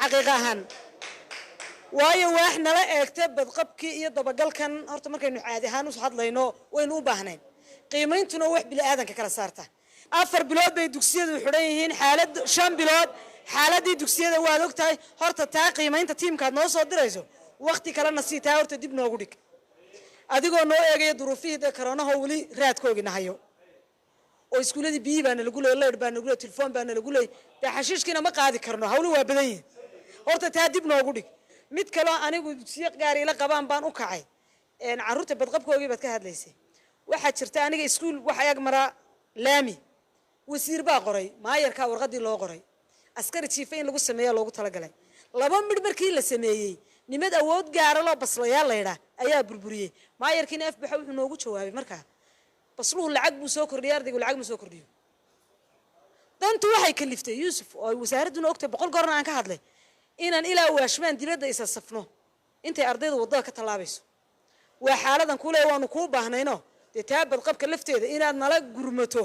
xaqiiqahan waayo wax nala eegtay badqabkii iyo dabagalkan horta markaynu caadi ahaan u hadlayno waynu u baahnayn qiimayntuna wax bil aadanka kala saarta 4 bilood bay dugsiyadu xidhan yihiin xaalad 5 bilood xaaladii dugsiyada waad ogtahay horta taa qiimaynta tiimkaad noo soo dirayso waqti kalena si taa horta dib noogu dhig adigoo noo eegaya duruufihii corona wali raadkoogina hayo oo iskuuladii biyi baan lagu leeyahay leer baan lagu leeyahay telefoon baan lagu leeyahay xashiishkina ma qaadi karno hawlu waa badan yihiin horta taa dib noogu dhig mid kale anigu dugsiyo gaar ila qabaan baan u kacay caruurta badqabkoogii baad ka hadlaysay waxa jirta aniga iskuul waxa yag mara laami wasiir baa qoray maayarka warqadii loo qoray askari chief in lagu sameeyo loogu talagalay laba mid markii la sameeyay nimad awood gaar ah loo baslayaa leeyahay ayaa burburiyay maayarkiina afbaxa wuxuu noogu jawaabay markaa basluhu lacag buu soo kordhiyay ardaygu lacag ma soo kordhiyo dantu waxay kaliftay Yusuf oo wasaaraduna ogtay 100 goorna aan ka hadlay inaan ilaa waashmaan dibadda isa safno intay ardaydu wadada ka talaabayso waa xaaladan kule waanu ku baahnayno taabad qabka lafteeda inaad nala gurmato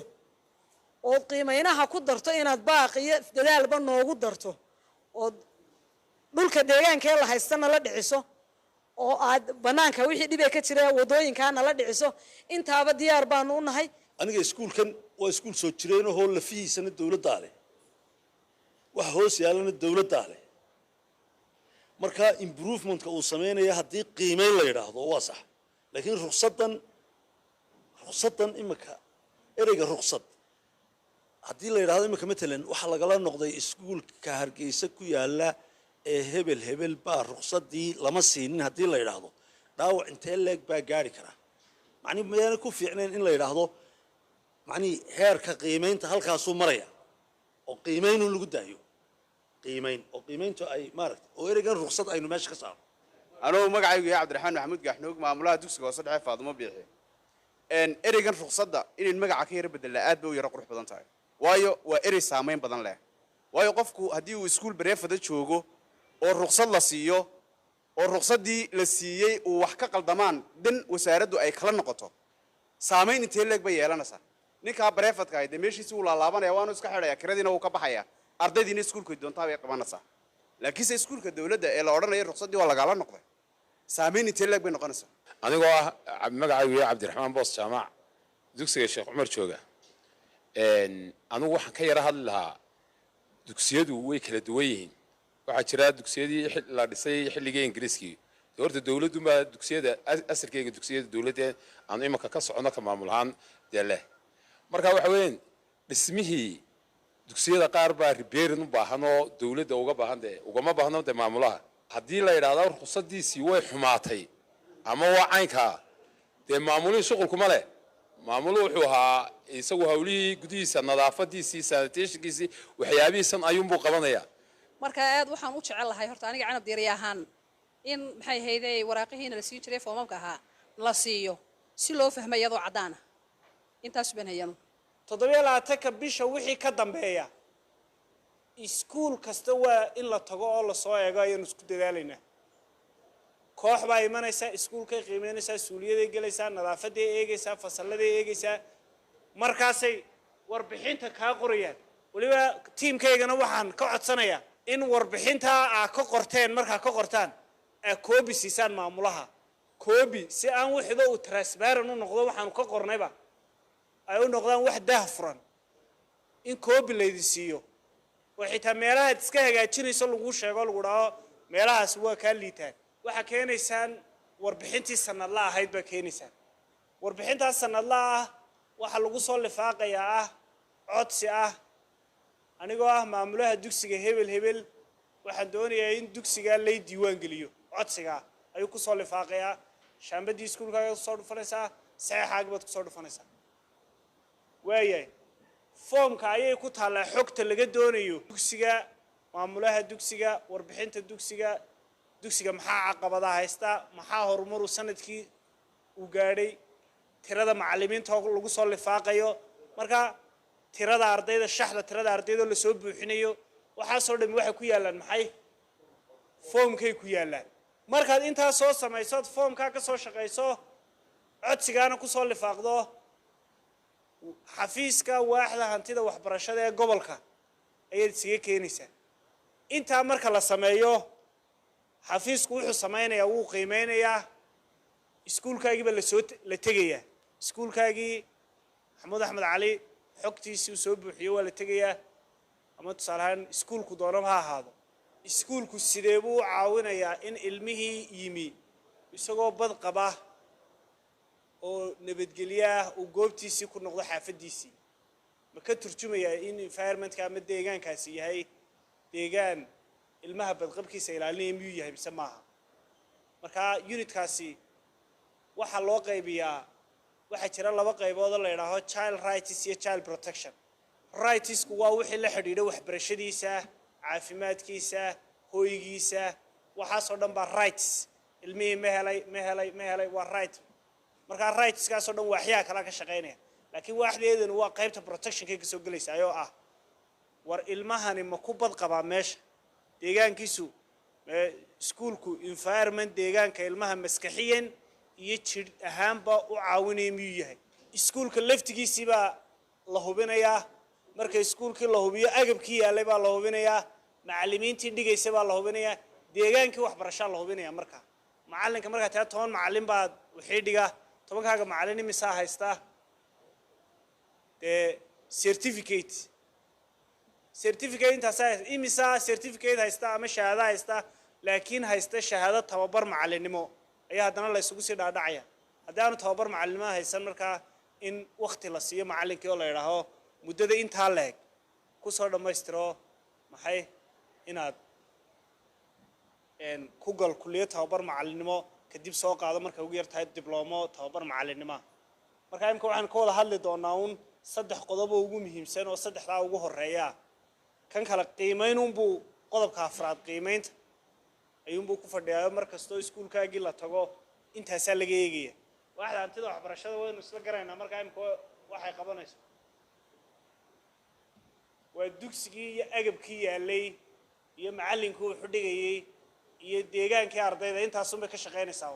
oo qiimaynaha ku darto inaad baaqiyo dadaalba noogu darto oo dhulka deegaanka la haystana la dhiciso oo aad banaanka wixii dhibay ka jira wadooyinkaana la dhiciso intaaba diyaar baan u nahay aniga iskuulkan waa iskuul soo jireen oo la fiisana dawladda leh wax hoos yaalana dawladda leh marka improvement-ka uu sameeynaya hadii qiimeyn la yiraahdo waa sax laakiin ruqsadan imika ereyga ruqsad hadii la yiraahdo imika matalan waxa laga noqday iskuulka Hargeysa ku yaala ee hebel baa ruqsadii lama siinin hadii la yiraahdo dhaawac intee leeg baa gaari kara macni ma ku fiicneen in la yiraahdo macni heerka qiimeynta halkaas uu maraya oo qiimeyn lagu daayo qiimeyntu ay maaragtay oo ereygan ruqsad aynu meesha ka saaro anoo magacaygu yahay Cabdiraxmaan Maxamuud Gaxnoog maamulaha dugsiga hoose dhexe Faadimo Biixi ereygan ruqsadda in magaca ka yar bedela aad bay u yara qurux badan tahay waayo waa erey saameyn badan leh waayo qofku hadii uu iskuul bareefada joogo oo ruqsad la siiyo oo ruqsadii la siiyay uu wax ka qaldamaan dan wasaaraddu ay kala noqoto saameyn intee leeg bay yeelanaysaa ninka bareefadka ay meeshiisa uu laalaabanaya waanu iska xidhaya kiradiina uu ka baxaya ardaydiina iskuulka doontaa way qabanaysaa laakiin iskuulka dawladda ee la oranayo ruqsadii waa laga noqday saameyn intee leeg bay noqonaysaa anigoo magacaygu yahay Cabdiraxmaan Boos Jaamac dugsiga Sheekh Cumar jooga anigu waxaan ka yara hadli lahaa dugsiyadu way kala duwan yihiin waxa jira dugsiyadii la dhisay xilligii Ingiriiska horta dawladdu ma dugsiyada asarkeega dugsiyada dawladda aan imika ka socono ka maamulahan deeleh marka waxa weyn dhismihii dugsiyada qaar baa repairing u baahan oo dawladda uga baahan ugama baahno maamulaha hadii la yiraahdo ruqsadiisii way xumaatay ama waa caynka maamulin shaqo kuma leh maamulu wuxuu ahaa isagu hawlihii gudihiisa nadaafadiisii sanitationkiisii waxyaabihiisan ayuunbuu qabanaya marka aad waxaan u jecelahay horta aniga canab diiriyahan in maxay hayday waraaqihiina la siin jiray foomamka ahaa la siiyo si loo fahmo iyadoo cadaan ah intaas baan hayano 7 bisha wixii ka dambeeya iskuul kasta waa in la tago oo la soo eego ayaan isku dadaalayna koox baa imanaysa iskuulka qiimeynaysa suuliyaday galaysa nadaafadda eegaysa fasalada eegaysa markaasay warbixinta ka qorayaan waliba tiimkaygana waxaan ka codsanayaa in warbixinta ka qorteen marka ka qortaan koobi siisaan maamulaha koobi si aan wixii uu transparent u noqdo waxaan ka qornayba ay u noqdaan wax daahfuran in koobi la idisiiyo waxay taa meelaha iska hagaajinayso lagu sheego lagu dhaho meelahaas waa ka liitaan waxa keenaysaan warbixintii sanadla ahayd ba keenaysaan warbixinta sanadla waxa lagu soo lifaaqayaa codsi anigoo maamulaha dugsiga hebel waxaan doonayaa in dugsiga la diiwaan geliyo codsiga ayuu ku soo lifaaqayaa shaambadii iskuulka ka soo dhufanaysaa saxaaga baad ku soo dhufanaysaa waayay foomka ayay ku taala xogta laga doonayo dugsiga maamulaha dugsiga warbixinta dugsiga maxaa caqabadaha haysta maxaa horumar sanadkii uu gaadhay tirada macallimiinta lagu soo lifaaqayo marka tirada ardayda shaxda tirada ardayda la soo buuxinayo waxa soo dhami waxa ku yaalan maxay foomkay ku yaalan markaad inta soo samayso foomka ka soo shaqeyso codsigaana ku soo lifaaqdo xafiiska waaxda hantida waxbarashada ee gobolka ayay siga keenaysaa intaa marka la sameeyo xafiisku wuxuu samaynayaa wuu qiimeynayaa iskuulkaagiiba la tegayaa iskuulkaagii maxamuud axmed cali xogtiisii uu soo buuxiyo waa la tegayaa ama tusaale ahaan iskuulku doonaba ha ahaado iskuulku sidee buu u caawinayaa in ilmihii yimi isagoo bad qaba oo nabadgelyaah uu goobtiisii ku noqdo xaafadiisii ma ka turjumayaa in environmentka ama deegaankaasi yahay deegaan ilmaha badqabkiisa ilaalinaya miyuu yahay mise maaha marka unitkaasi waxaa loo qaybiyaa waxaa jira laba qaybood oo la yidhaaho child rights iyo child protection rightsku waa wixii la xidhiidha waxbarashadiisa caafimaadkiisa hoygiisa waxaasoo dhan baa rights ilmihii ma helay waa right markaa rightskaasoo dhan waaxyaha kala ka shaqaynaya laakiin waaxdeedanu waa qaybta protectionkay kasoo gelaysa ayoo ah war ilmahani ma ku bad qabaa meesha deegaankiisu iskuulku environment deegaanka ilmaha maskaxiyan iyo jidh ahaanba u caawinaya miyuu yahay iskuulka laftigiisii baa la hubinayaa marka iskuulkii la hubiyo agabkii yaallay baa la hubinayaa macallimiintii dhigaysa baa la hubinayaa deegaankii waxbarashaa la hubinayaa marka macallinka markaa taa 10 macallin baad wixii dhiga 10kaaga macallin imisaa haysta dee certificate intaas imisaa certificate haysta ama shahaado haysta laakiin haysta shahaado tababar macallinimo ayaa haddana la isugu sii dhaadhacaya haddaanu tababar macallinimo haysan markaa in waqti la siiyo macallinkii oo la yidhaaho muddada intaa leeg ku soo dhammaystiro maxay inaad ku gal kulliyad tababar macallinimo kadib soo qaado markay ugu yar tahay diblomo tababar macallinimo markaa imika waxaan ka wada hadli doonaa uun 3 qodob oo ugu muhiimsan oo 3daa ugu horeeya kan kala qiimeynunbuu qodobka afraad qiimeynta ayuunbuu ku fadhiyaa mar kastoo iskuulkaagii la tago intaasaa laga eegaya waaxda hantida waxbarashada waynu isla garaynaa markaa imika waxay qabanayso waa dugsigii iyo agabkii yaallay iyo macallinkii wuxuu dhigayay iyo deegaankii ardayda intaasunbay ka shaqaynaysaa